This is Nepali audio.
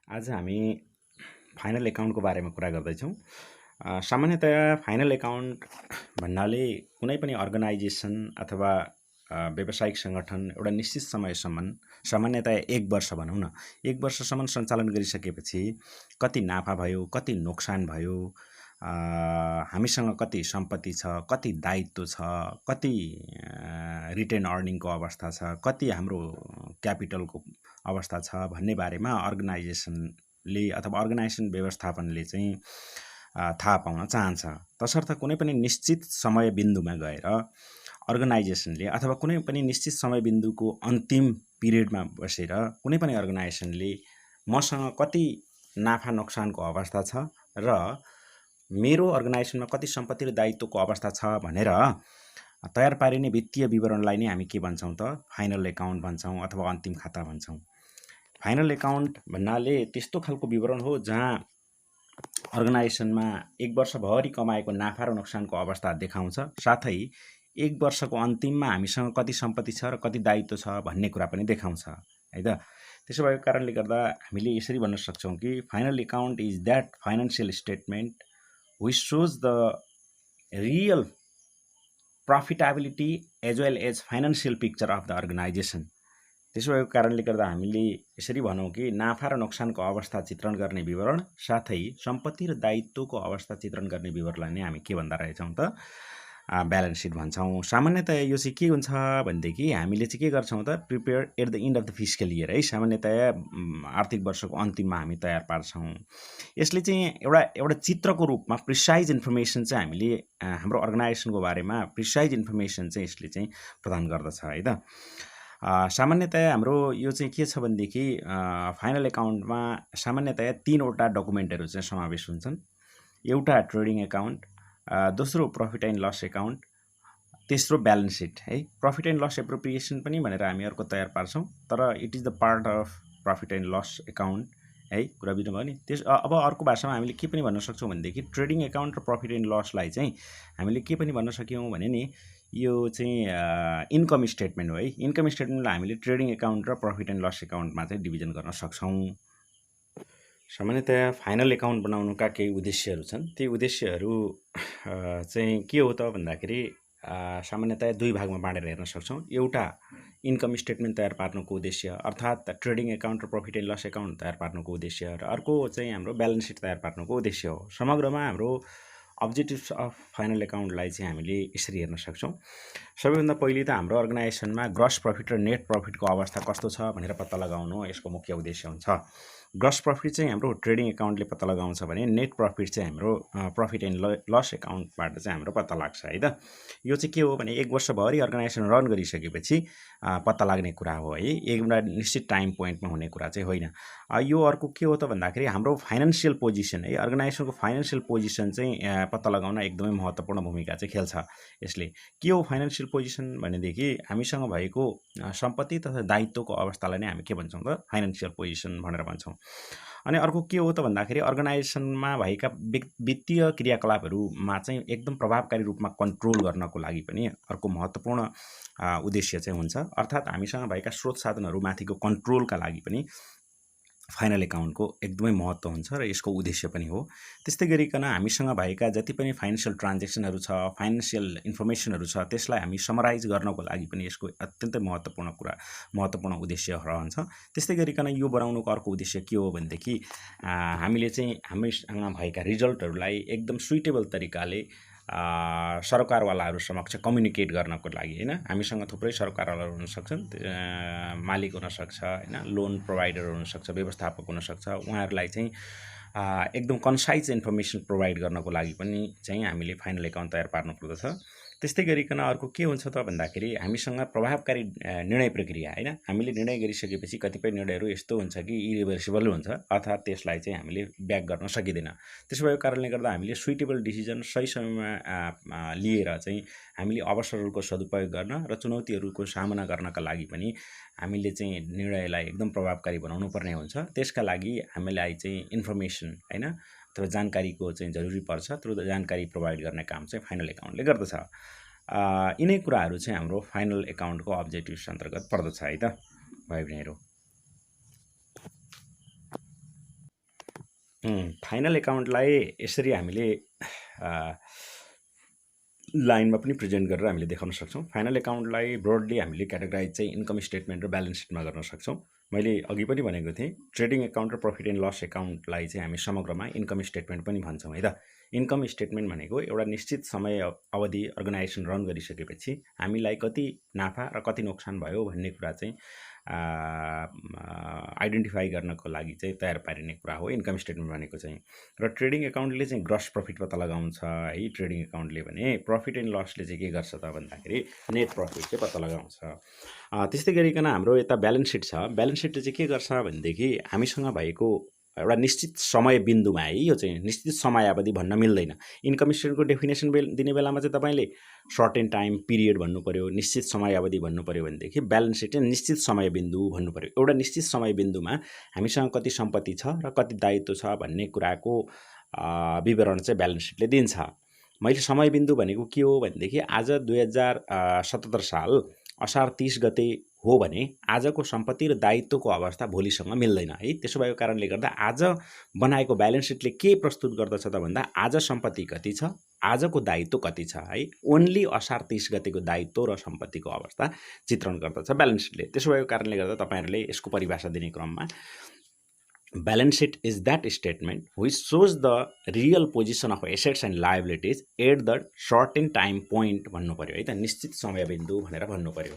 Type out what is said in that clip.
आज हामी फाइनल एकाउन्टको बारेमा कुरा गर्दैछौँ। सामान्यतया फाइनल एकाउन्ट भन्नाले कुनै पनि अर्गनाइजेसन अथवा व्यावसायिक सङ्गठन एउटा निश्चित समयसम्म, सामान्यतया 1 वर्ष भनौँ न, 1 वर्षसम्म सञ्चालन गरिसकेपछि कति नाफा भयो, कति नोक्सान भयो, हामीसँग कति सम्पत्ति छ, कति दायित्व छ, कति रिटेन अर्निङको अवस्था छ, कति हाम्रो क्यापिटलको अवस्था छ भन्ने बारेमा अर्गनाइजेसनले अथवा अर्गनाइजेसन व्यवस्थापनले चाहिँ थाहा पाउन चाहन्छ। तसर्थ कुनै पनि निश्चित समय बिन्दुमा गएर अर्गनाइजेसनले अथवा कुनै पनि निश्चित समय बिन्दुको अन्तिम पिरियडमा बसेर कुनै पनि अर्गनाइजेसनले मसँग कति नाफा नोक्सानको अवस्था छ र मेरो अर्गनाइजेसनमा कति सम्पत्ति र दायित्वको अवस्था छ भनेर तयार पारिने वित्तीय विवरणलाई नै हामी के भन्छौँ त फाइनल एकाउन्ट भन्छौँ अथवा अन्तिम खाता भन्छौँ। फाइनल एकाउन्ट भन्नाले त्यस्तो खालको विवरण हो जहाँ अर्गनाइजेसनमा 1 वर्षभरि कमाएको नाफा र नोक्सानको अवस्था देखाउँछ, साथै 1 वर्षको अन्तिममा हामीसँग कति सम्पत्ति छ र कति दायित्व छ भन्ने कुरा पनि देखाउँछ है त। त्यसो भएको कारणले गर्दा हामीले यसरी भन्न सक्छौँ कि final account is that financial statement which shows the real profitability as well as financial picture of the organization। त्यसो भएको कारणले गर्दा हामीले यसरी भनौँ कि नाफा र नोक्सानको अवस्था चित्रण गर्ने विवरण साथै सम्पत्ति र दायित्वको अवस्था चित्रण गर्ने विवरणलाई नै हामी के भन्दा रहेछौँ त ब्यालेन्स सिट भन्छौँ। सामान्यतया यो चाहिँ के हुन्छ भनेदेखि हामीले चाहिँ के गर्छौँ त prepare at the end of the fiscal year है, सामान्यतया आर्थिक वर्षको अन्तिममा हामी तयार पार्छौँ। यसले चाहिँ एउटा चित्रको रूपमा प्रिसाइज इन्फर्मेसन चाहिँ हामीले हाम्रो अर्गनाइजेसनको बारेमा प्रिसाइज इन्फर्मेसन चाहिँ यसले चाहिँ प्रदान गर्दछ है त। सामान्यतया हाम्रो यो चाहिँ के छ भनेदेखि फाइनल एकाउन्टमा सामान्यतया 3वटा डकुमेन्टहरू चाहिँ समावेश हुन्छन्। एउटा ट्रेडिङ एकाउन्ट, दोस्रो प्रफिट एन्ड लस एकाउन्ट, तेस्रो ब्यालेन्स सिट है। प्रफिट एन्ड लस एप्रोप्रिएसन पनि भनेर हामी अर्को तयार पार्छौँ, तर it is the part of profit and loss account है, कुरा बुझ्नुभयो नि। अब अर्को भाषामा हामीले के पनि भन्न सक्छौँ भनेदेखि ट्रेडिङ एकाउन्ट र प्रफिट एन्ड लसलाई चाहिँ हामीले के पनि भन्न सक्यौँ भने नि यो चाहिँ इन्कम स्टेटमेन्ट हो है। इन्कम स्टेटमेन्टलाई हामीले ट्रेडिङ एकाउन्ट र प्रफिट एन्ड लस एकाउन्टमा चाहिँ डिभिजन गर्न सक्छौँ। सामान्यतया फाइनल एकाउन्ट बनाउनुका केही उद्देश्यहरू छन्। ती उद्देश्यहरू चाहिँ के हो त भन्दाखेरि सामान्यतया 2 भागमा बाँडेर हेर्न सक्छौँ। एउटा इन्कम स्टेटमेन्ट तयार पार्नुको उद्देश्य अर्थात् ट्रेडिङ एकाउन्ट र प्रफिट एन्ड लस एकाउन्ट तयार पार्नुको उद्देश्य, र अर्को चाहिँ हाम्रो ब्यालेन्स सिट तयार पार्नुको उद्देश्य हो। समग्रमा हाम्रो अब्जेक्टिभ्स अफ फाइनल एकाउन्टलाई चाहिँ हामीले यसरी हेर्न सक्छौँ। सबैभन्दा पहिले त हाम्रो अर्गनाइजेसनमा ग्रस प्रफिट र नेट प्रफिटको अवस्था कस्तो छ भनेर पत्ता लगाउनु यसको मुख्य उद्देश्य हुन्छ। ग्रस प्रफिट चाहिँ हाम्रो ट्रेडिङ एकाउन्टले पत्ता लगाउँछ भने नेट प्रफिट चाहिँ हाम्रो प्रफिट एन्ड लस एकाउन्टबाट चाहिँ हाम्रो पत्ता लाग्छ है त। यो चाहिँ के हो भने 1 वर्षभरि अर्गनाइजेसन रन गरिसकेपछि पत्ता लाग्ने कुरा हो है, एउटा निश्चित टाइम पोइन्टमा हुने कुरा चाहिँ होइन। यो अर्को के हो त भन्दाखेरि हाम्रो फाइनेन्सियल पोजिसन है, अर्गनाइजेसनको फाइनेन्सियल पोजिसन चाहिँ पत्ता लगाउन एकदमै महत्त्वपूर्ण भूमिका चाहिँ खेल्छ। यसले के हो फाइनेन्सियल पोजिसन भनेदेखि हामीसँग भएको सम्पत्ति तथा दायित्वको अवस्थालाई नै हामी के भन्छौँ त फाइनेन्सियल पोजिसन भनेर भन्छौँ। अनि अर्को के हो त भन्दाखेरि अर्गनाइजेसनमा भएका वित्तीय क्रियाकलापहरूमा चाहिँ एकदम प्रभावकारी रूपमा कन्ट्रोल गर्नको लागि पनि अर्को महत्त्वपूर्ण उद्देश्य चाहिँ हुन्छ। अर्थात् हामीसँग भएका स्रोत साधनहरूमाथिको कन्ट्रोलका लागि पनि फाइनल एकाउन्टको एकदमै महत्त्व हुन्छ र यसको उद्देश्य पनि हो। त्यस्तै गरिकन हामीसँग भएका जति पनि फाइनेन्सियल ट्रान्जेक्सनहरू छ, फाइनेन्सियल इन्फर्मेसनहरू छ, त्यसलाई हामी समराइज गर्नको लागि पनि यसको अत्यन्तै महत्त्वपूर्ण उद्देश्य रहन्छ। त्यस्तै गरिकन यो बनाउनुको अर्को उद्देश्य के हो भनेदेखि हामीले चाहिँ हामीसँग भएका रिजल्टहरूलाई एकदम सुइटेबल तरिकाले सरकारवालाहरू समक्ष कम्युनिकेट गर्नको लागि होइन। हामीसँग थुप्रै सरकारवालाहरू हुन सक्छन्, मालिक हुनसक्छ होइन, लोन प्रोभाइडर हुनसक्छ, व्यवस्थापक हुनसक्छ। उहाँहरूलाई चाहिँ एकदम कन्साइज इन्फर्मेसन प्रोभाइड गर्नको लागि पनि चाहिँ हामीले फाइनल एकाउन्ट तयार पार्नुपर्दछ। त्यस्तै गरिकन अर्को के हुन्छ त भन्दाखेरि हामीसँग प्रभावकारी निर्णय प्रक्रिया होइन, हामीले निर्णय गरिसकेपछि कतिपय निर्णयहरू यस्तो हुन्छ कि इरिभर्सिबल हुन्छ, अर्थात् त्यसलाई चाहिँ हामीले ब्याक गर्न सकिँदैन। त्यसो भएको कारणले गर्दा हामीले सुइटेबल डिसिजन सही समयमा लिएर चाहिँ हामीले अवसरहरूको सदुपयोग गर्न र चुनौतीहरूको सामना गर्नका लागि पनि हामीले चाहिँ निर्णयलाई एकदम प्रभावकारी बनाउनु पर्ने हुन्छ। त्यसका लागि हामीलाई चाहिँ इन्फर्मेसन होइन अथवा जानकारीको चाहिँ जरुरी पर्छ। त्यो जानकारी प्रोभाइड गर्ने काम चाहिँ फाइनल एकाउन्टले गर्दछ। यिनै कुराहरू चाहिँ हाम्रो फाइनल एकाउन्टको अब्जेक्टिभ्स अन्तर्गत पर्दछ है त भाइ बहिनीहरू। फाइनल एकाउन्टलाई यसरी हामीले लाइनमा पनि प्रेजेन्ट गरेर हामीले देखाउन सक्छौँ। फाइनल एकाउन्टलाई ब्रोडली हामीले क्याटेगोराइज चाहिँ इन्कम स्टेटमेन्ट र ब्यालेन्स सिटमा गर्न सक्छौँ। मैले अघि पनि भनेको थिएँ, ट्रेडिङ एकाउन्ट र प्रफिट एन्ड लस एकाउन्टलाई चाहिँ हामी समग्रमा इन्कम स्टेटमेन्ट पनि भन्छौँ है त। इन्कम स्टेटमेन्ट भनेको एउटा निश्चित समय अवधि अर्गनाइजेसन रन गरिसकेपछि हामीलाई कति नाफा र कति नोक्सान भयो भन्ने कुरा चाहिँ आइडेन्टिफाई गर्नको लागि चाहिँ तयार पारिने कुरा हो इन्कम स्टेटमेन्ट भनेको चाहिँ। र ट्रेडिङ एकाउन्टले चाहिँ ग्रस प्रफिट पत्ता लगाउँछ है। ट्रेडिङ एकाउन्टले भने प्रफिट एन्ड लसले चाहिँ के गर्छ त भन्दाखेरि नेट प्रफिट चाहिँ पत्ता लगाउँछ। त्यस्तै गरिकन हाम्रो यता ब्यालेन्स सिट छ। ब्यालेन्स सिटले चाहिँ के गर्छ भनेदेखि हामीसँग भएको एउटा निश्चित समय बिन्दुमा है, यो चाहिँ निश्चित समयावधि भन्न मिल्दैन। इन्कम स्टेटमेन्टको डेफिनेसन दिने बेलामा चाहिँ तपाईँले सर्ट एन्ड टाइम पिरियड भन्नु पऱ्यो, निश्चित समयावधि भन्नु पऱ्यो भनेदेखि ब्यालेन्स सिट चाहिँ निश्चित समय बिन्दु भन्नु पऱ्यो। एउटा निश्चित समय बिन्दुमा हामीसँग कति सम्पत्ति छ र कति दायित्व छ भन्ने कुराको विवरण चाहिँ ब्यालेन्स सिटले दिन्छ। मैले समय बिन्दु भनेको के हो भनेदेखि आज 2077 साल असार 30 गते हो भने आजको सम्पत्ति र दायित्वको अवस्था भोलिसँग मिल्दैन है। त्यसो भएको कारणले गर्दा आज बनाएको ब्यालेन्स सिटले के प्रस्तुत गर्दछ त भन्दा आज सम्पत्ति कति छ, आजको दायित्व कति छ है। ओन्ली असार 30 गतेको दायित्व र सम्पत्तिको अवस्था चित्रण गर्दछ ब्यालेन्स सिटले। त्यसो भएको कारणले गर्दा तपाईँहरूले यसको परिभाषा दिने क्रममा balance sheet is that statement which shows the real position of assets and liabilities at the certain time point भन्नु पर्यो है त। निश्चित समय बिन्दु भनेर भन्नु पर्यो।